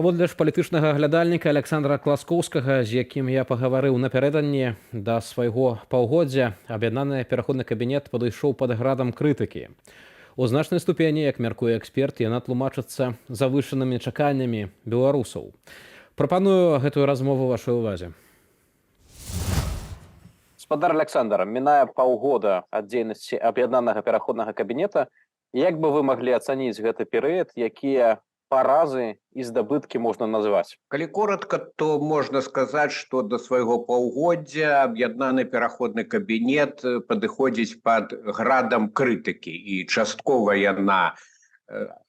Паводле ж палітычнага глядальніка Александра Класкоўскага, з якім я пагаварыў напярэдадні да свайго паўгоддзя, аб'яднаны пераходны кабінет падышоў пад градам крытыкі. У значнай ступені, як мяркуе эксперт, яна тлумачыцца завышанымі чаканнямі беларусаў. Прапаную гэтую размову вашай увазе. Спадар Александр, мінае паўгода ад дзейнасці аб'яднанага пераходнага кабінета. Як бы вы маглі ацаніць гэты перыяд, якія паразы і здабыткі можна назваць? Калі коротко, то можна сказаць, што да свайго паўгоддзя аб'яднаны пераходны кабінет падыходзіць пад градам крытыкі, і часткова яна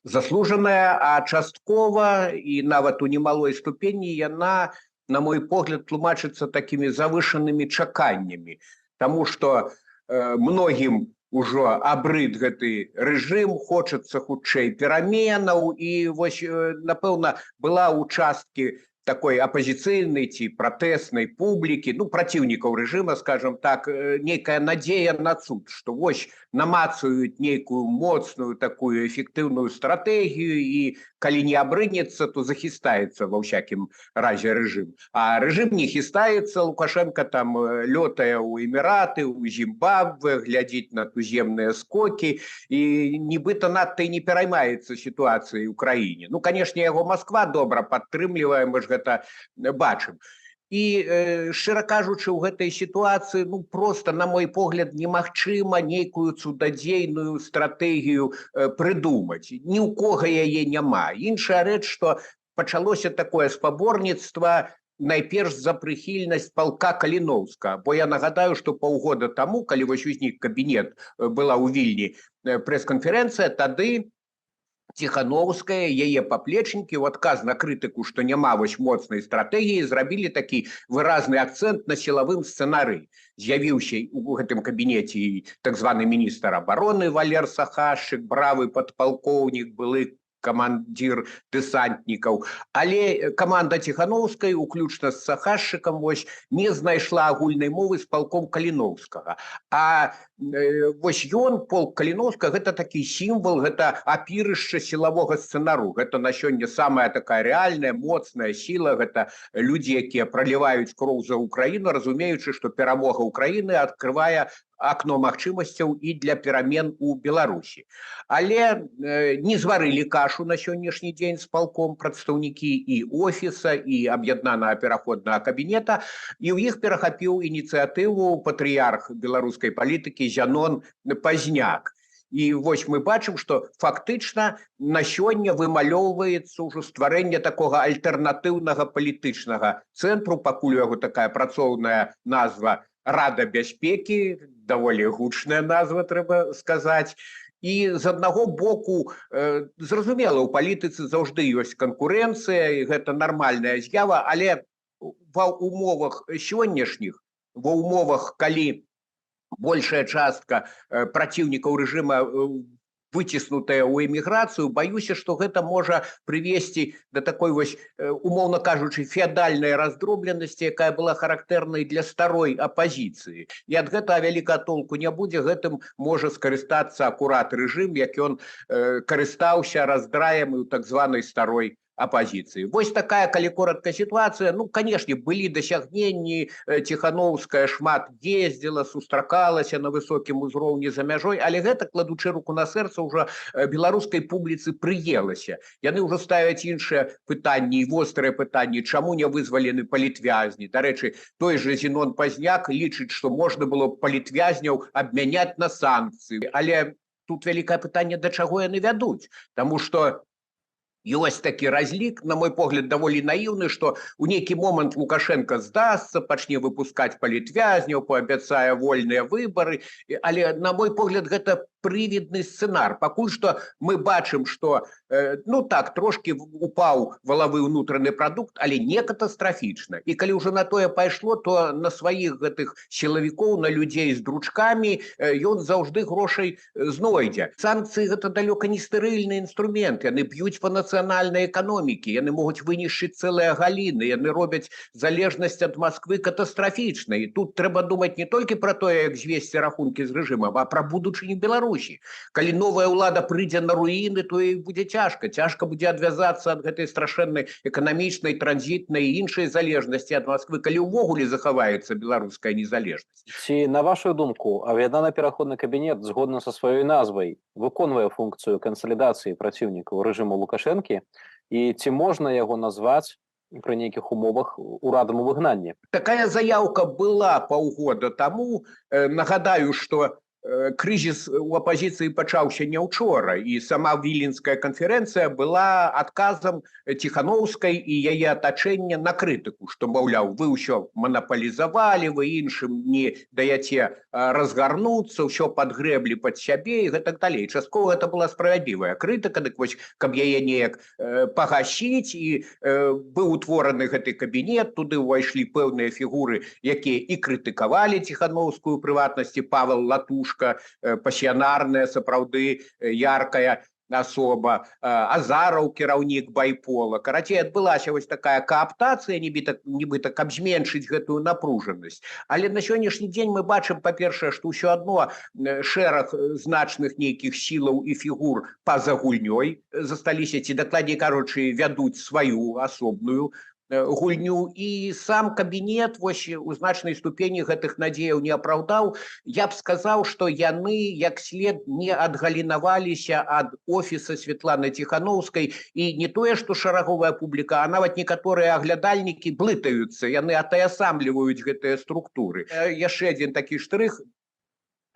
заслужаная, а часткова і нават у немалой ступені яна, на мой погляд, тлумачыцца такімі завышанымі чаканнямі, таму што многім ужо абрыд гэты рэжым, хочацца хутчэй пераменаў, і вось, напэўна, была ў часткі такой апазіцыйнай ці пратэснай публікі, праціўнікаў рэжыма, скажем так, нейкая надзея на цуд, што вось намацаюць нейкую моцную такую эфектыўную стратэгію, і калі не абрынецца, то захістаецца ва ўсякім разе рэжым. А рэжым не хістаецца, Лукашенко там лётае ў Эміраты, ў Зімбабве, глядзіць на туземныя скокі, і нібыта надта і не пераймаецца сітуацыяй у краіне. Канешне, яго Масква добра падтрымлівае, мы ж гэта бачым. І, шчыра кажучы, ў гэтай сітуацыі, проста, на мой погляд, немагчыма нейкую цудадзейную стратэгію прыдумаць. Ні ў кога яе няма. Іншая рэч, што пачалося такое спаборніцтва найперш за прыхільнасць палка Каліноўскага. Бо я нагадаю, што паўгода таму, калі вось узнік кабінет, была ў Вільні прэс-канферэнцыя, тады Ціхановская, яе паплечнікі ў адказ на крытыку, што няма вось моцнай стратэгіі, зрабілі такі выразны акцэнт на сілавым сцэнарыі. З'явіўся у гэтым кабінеце і так званы міністр абароны Валер Сахашчык, бравы падпалкоўнік, былы камандзір дэсантнікаў. Але каманда Ціхановскай, уключна з Сахашчыкам, вось не знайшла агульнай мовы з палком Каліноўскага. А вось ён, полк Каліноўскага, гэта такі сімвал, гэта апірышча сілавога сцэнару. Гэта на сёння самая такая рэальная, моцная сіла, гэта людзі, якія праліваюць кроў за Украіну, разумеючы, што перамога Украіны адкрывае акно магчымасцяў і для перамен у Беларусі. Але не зварылі кашу на сённяшні дзень з палком прадстаўнікі і офіса, і аб'яднанага пераходнага кабінета, і ў іх перахапіў ініцыятыву патрыярх беларускай палітыкі Зянон Пазняк. І вось мы бачым, што фактычна на сёння вымалёўваецца ўжо стварэнне такога альтэрнатыўнага палітычнага цэнтру, пакуль у яго такая працоўная назва Рада бяспекі, даволі гучная назва, трэба сказаць. І з аднаго боку, зразумела, у палітыцы заўжды ёсць канкурэнцыя, і гэта нармальная з'ява, але ва ўмовах сённяшніх, ва ўмовах, калі большая частка праціўнікаў рэжыма выціснутая ў эміграцыю, баюся, што гэта можа прывесці да такой вось, умоўна кажучы, феадальнай раздробленасці, якая была характэрнай для старой апазіцыі. І ад гэтага вялікага толку не будзе, гэтым можа скарыстацца акурат рэжым, як ён карыстаўся раздраем у так званай старой апозіцыі. Вось такая, калі коротка, сітуацыя. Канешне, былі дасягненні, Ціхановская шмат ездзіла, сустракалася на высокім узроўні за мяжой, але гэта, кладучы руку на сэрца, ўжо беларускай публіцы прыелася. Яны ўжо ставяць іншыя пытанні, і вострыя пытанні, чаму не вызвалены палітвязні. Дарэчы, той жа Зянон Пазняк лічыць, што можна было палітвязняў абмяняць на санкцыі. Але тут вялікае пытанне, да чаго яны вядуць. Таму што ёсць такі разлік, на мой погляд, даволі наіўны, што ў нейкі момант Лукашенко здасца, пачне выпускаць палітвязняў, паабяцае вольныя выбары, але, на мой погляд, гэта прывідны сцэнар. Пакуль што мы бачым, што, трошкі упаў валавы ўнутраны прадукт, але не катастрафічна. І калі ўжо на тое пайшло, то на сваіх гэтых сілавікоў, на людзей з дручкамі, ён заўжды грошай знойдзе. Санкцыі гэта далёка не стэрыльны інструмент, яны б'юць па нацыянальнай эканомікі, яны могуць вынішчыць цэлыя галіны, яны робяць залежнасць ад Масквы катастрафічнай. І тут трэба думаць не толькі пра тое, як звесці рахункі з рэжымам, а пра будучыню Беларусі. Беларусі. Калі новая ўлада прыйдзе на руіны, то і будзе цяжка будзе адвязацца ад гэтай страшэннай эканамічнай, транзітнай і іншай залежнасці ад Москвы, калі ўвогуле захаваецца беларуская незалежнасць. Ці, на вашу думку, аб'яднаны пераходны кабінет згодна са сваёй назвай выконвае функцыю кансалідацыі праціўнікаў рэжыму Лукашэнкі, і ці можна яго назваць пры нейкіх умовах урадам у выгнанні? Такая заявка была паўгода таму. Нагадаю, што крызіс у апазіцыі пачаўся не ўчора, і сама Віленская канферэнцыя была адказам Ціханаўскай і яе атачэння на крытыку, што, маўляў, вы ўсё манапалізавалі, вы іншым не даяце разгарнуцца, ўсё падгрэблі пад сябе і гэтак далей. Часткова гэта была справядлівая крытыка, дык вось, каб яе неяк пагасіць, і быў утвораны гэты кабінет, туды ўвайшлі пэўныя фігуры, якія і крытыкавалі Ціханаўскую, прыватнасці Павел Латуш, пасіянарная, сапраўды яркая асоба, Азараў, кіраўнік байпола. Карацей, адбылася вось такая кааптацыя, нібыта, каб зменшыць гэтую напружанасць. Але на сённяшні дзень мы бачым, па-першае, што ўсё адно шэраг значных нейкіх сілаў і фігур па-за гульнёй засталіся, ці, дакладней кажучы, вядуць сваю асобную гульню, і сам кабінет вось у значнай ступені гэтых надзеяў не апраўдаў. Я б сказаў, што яны як след не адгалінаваліся ад офіса Светланы Ціханаўскай, і не тое, што шараговая публіка, а нават некаторыя аглядальнікі блытаюцца, яны атаясамліваюць гэтыя структуры. Яшчэ адзін такі штрых,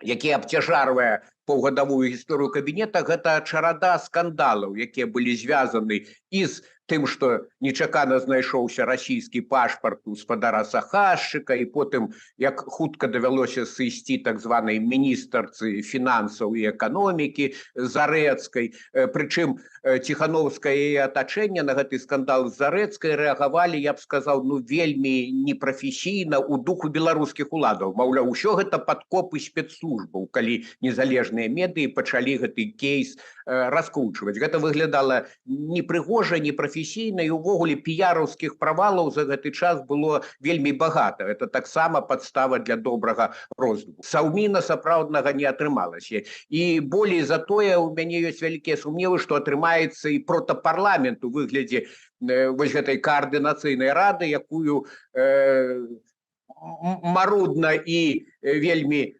які абцяжарвае паўгадавую гісторыю кабінета, гэта чарада скандалаў, якія былі звязаны і з тым, што нечакана знайшоўся расійскі пашпарт у спадара Сахашчыка, і потым, як хутка давялося сысці так званай міністарцы фінансаў і эканомікі Зарэцкай. Прычым Ціханаўская і атачэнне на гэты скандал з Зарэцкай рэагавалі, я б сказаў, вельмі непрафесійна, у духу беларускіх уладаў. Маўляў, усё гэта падкопы спецслужбаў, калі незалежныя медыі пачалі гэты кейс раскручваць. Гэта выглядала непрыгожа, непрафесійна, і ўвогуле піяраўскіх правалаў за гэты час было вельмі багата. Это таксама падстава для добрага роздуму. Саўміна сапраўднага не атрымалася. І болей за тое, у мяне ёсць вялікія сумневы, што атрымаецца і протапарламент у выглядзе вось гэтай каардынацыйнай рады, якую марудна і вельмі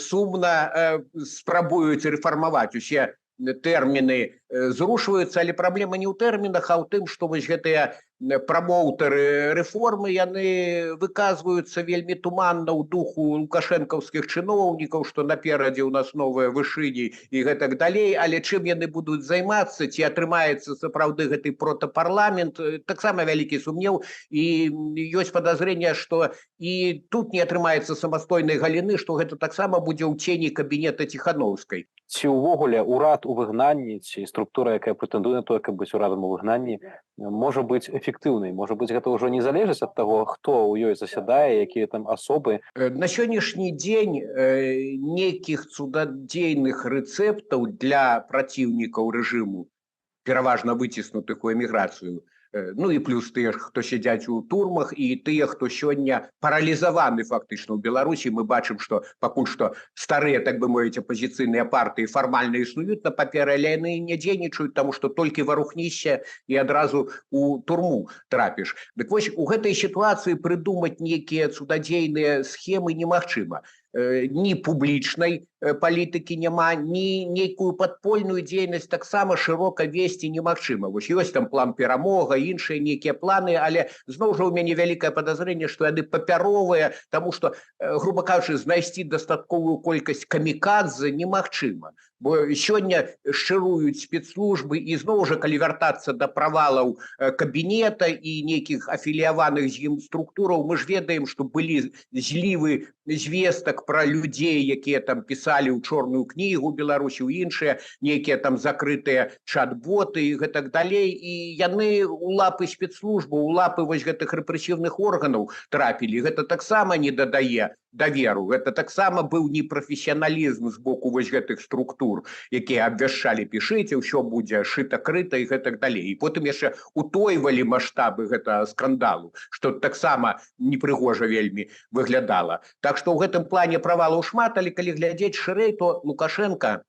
сумна спрабуюць рэфармаваць. Усе тэрміны зрушваюцца, але праблема не ў тэрмінах, а ў тым, што вось гэтыя прамоўтары рэформы, яны выказваюцца вельмі туманна ў духу лукашэнкаўскіх чыноўнікаў, што наперадзе ў нас новыя вышыні і гэтак далей, але чым яны будуць займацца, ці атрымаецца сапраўды гэты протапарламент, таксама вялікі сумнеў, і ёсць падазрэнне, што і тут не атрымаецца самастойнай галіны, што гэта таксама будзе ў цені кабінета Ціханаўскай. Ці ўвогуле ўрад у выгнанні, ці структура, якая прэтэндуе на тое, каб быць урадам у выгнанні, можа быць эфектыўнай? Можа быць, гэта ўжо не залежыць ад таго, хто ў ёй засядае, якія там асобы? На сённяшні дзень нейкіх цудадзейных рэцэптаў для праціўнікаў рэжыму, пераважна выціснутых у эміграцыю, ну і плюс тыя, хто сядзяць у турмах, і тыя, хто сёння паралізаваны фактычна ў Беларусі. Мы бачым, што пакуль што старыя, так бы мовіць, апазіцыйныя партыі фармальна існуюць на паперы, але яны не дзейнічаюць, таму што толькі варухнішся і адразу у турму трапіш. Дык вось у гэтай сітуацыі прыдумаць нейкія цудадзейныя схемы немагчыма. Ні публічнай палітыкі няма, ні нейкую падпольную дзейнасць таксама шырока весці немагчыма. Вось ёсць там план перамога, іншыя нейкія планы, але зноў жа ў мяне вялікае падазрэнне, што яны папяровыя, таму што, груба кажучы, знайсці дастатковую колькасць камікадзе немагчыма. Бо сёння шчыруюць спецслужбы, і зноў жа, калі вяртацца да правалаў кабінета і нейкіх афіліяваных з ім структураў, мы ж ведаем, што былі злівы звестак пра людзей, якія там пісалі ў чорную кнігу Беларусі, у іншыя, нейкія там закрытыя чат-боты і гэтак далей, і яны у лапы спецслужбаў, у лапы вось гэтых рэпрэсіўных органаў трапілі. Гэта таксама не дадае даверу. Гэта таксама быў непрафесіяналізм з боку вось гэтых структур, якія абвяшчалі пішыце, ўсё будзе шыта-крыта і гэтак далей. І потым яшчэ утойвалі маштабы гэтага скандалу, што таксама непрыгожа вельмі выглядала. Так што ў гэтым плане правалаў шмат, але калі глядзець шырэй, то Лукашенко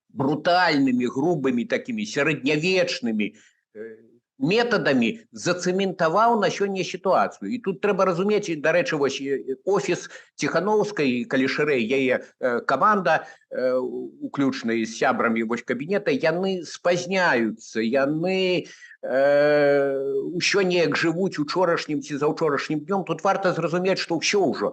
брутальнымі, грубымі, такімі сярэднявечнымі метадамі зацэментаваў на сёння сітуацыю. І тут трэба разумець, дарэчы, вось офіс Ціхановскай, калі шырэй яе каманда, уключна з сябрамі вось кабінета, яны спазняюцца, яны ўсё неяк жывуць учорашнім ці заўчорашнім днём. Тут варта зразумець, што ўсё ўжо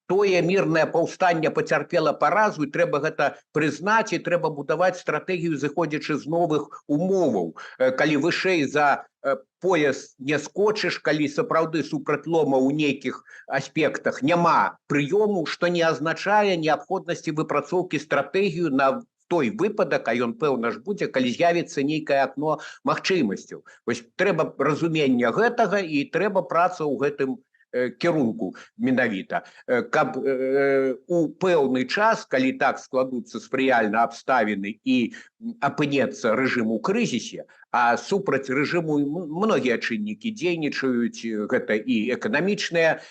тое мірнае паўстанне пацярпела паразу, і трэба гэта прызнаць, і трэба будаваць стратэгію, зыходзячы з новых умоваў. Калі вышэй за пояс не скочыш, калі сапраўды супрацьлома ў нейкіх аспектах няма прыёму, што не азначае неабходнасці выпрацоўкі стратэгію на той выпадак, а ён пэўна ж будзе, калі з'явіцца нейкае акно магчымасцяў. Вось трэба разумення гэтага і трэба праца ў гэтым кірунку менавіта, каб у пэўны час, калі так складуцца спрыяльна абставіны і апынецца рэжым у крызісе, а супраць рэжыму многія чыннікі дзейнічаюць, гэта і эканамічныя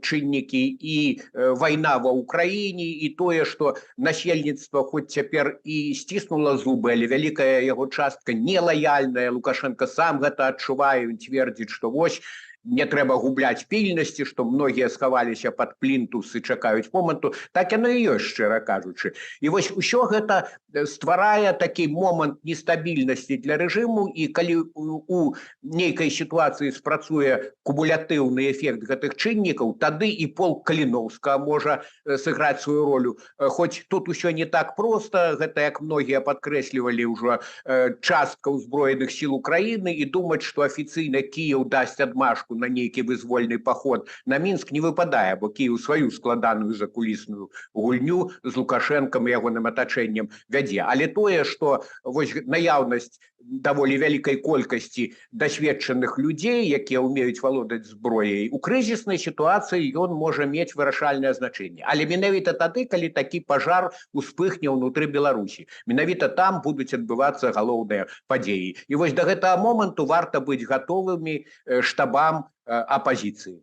чыннікі, і вайна ва ўкраіне, і тое, што насельніцтва хоць цяпер і сціснула зубы, але вялікая яго частка нелаяльная. Лукашенко сам гэта адчувае, ён цвердзіць, што вось не трэба губляць пільнасці, што многія схаваліся пад плінтус і чакаюць моманту. Так яно і ёсць, шчыра кажучы. І вось усё гэта стварае такі момант нестабільнасці для рэжыму, і калі у нейкай сітуацыі спрацуе кумулятыўны эфект гэтых чыннікаў, тады і полк Каліноўскага можа сыграць сваю ролю. Хоць тут усё не так проста, гэта, як многія падкрэслівалі, ўжо частка ўзброеных сіл Украіны, і думаць, што афіцыйна Кіеў дасць адмашку на нейкі вызвольны паход на Мінск не выпадае, бо Кіеў сваю складаную закулісную гульню з Лукашэнкам і ягоным атачэннем вядзе. Але тое, што вось наяўнасць даволі вялікай колькасці дасведчаных людзей, якія ўмеюць валодаць зброяй, у крызіснай сітуацыі ён можа мець вырашальнае значэнне. Але менавіта тады, калі такі пажар успыхне ўнутры Беларусі. Менавіта там будуць адбывацца галоўныя падзеі. І вось да гэтага моманту варта быць гатовымі штабам апозіцыі.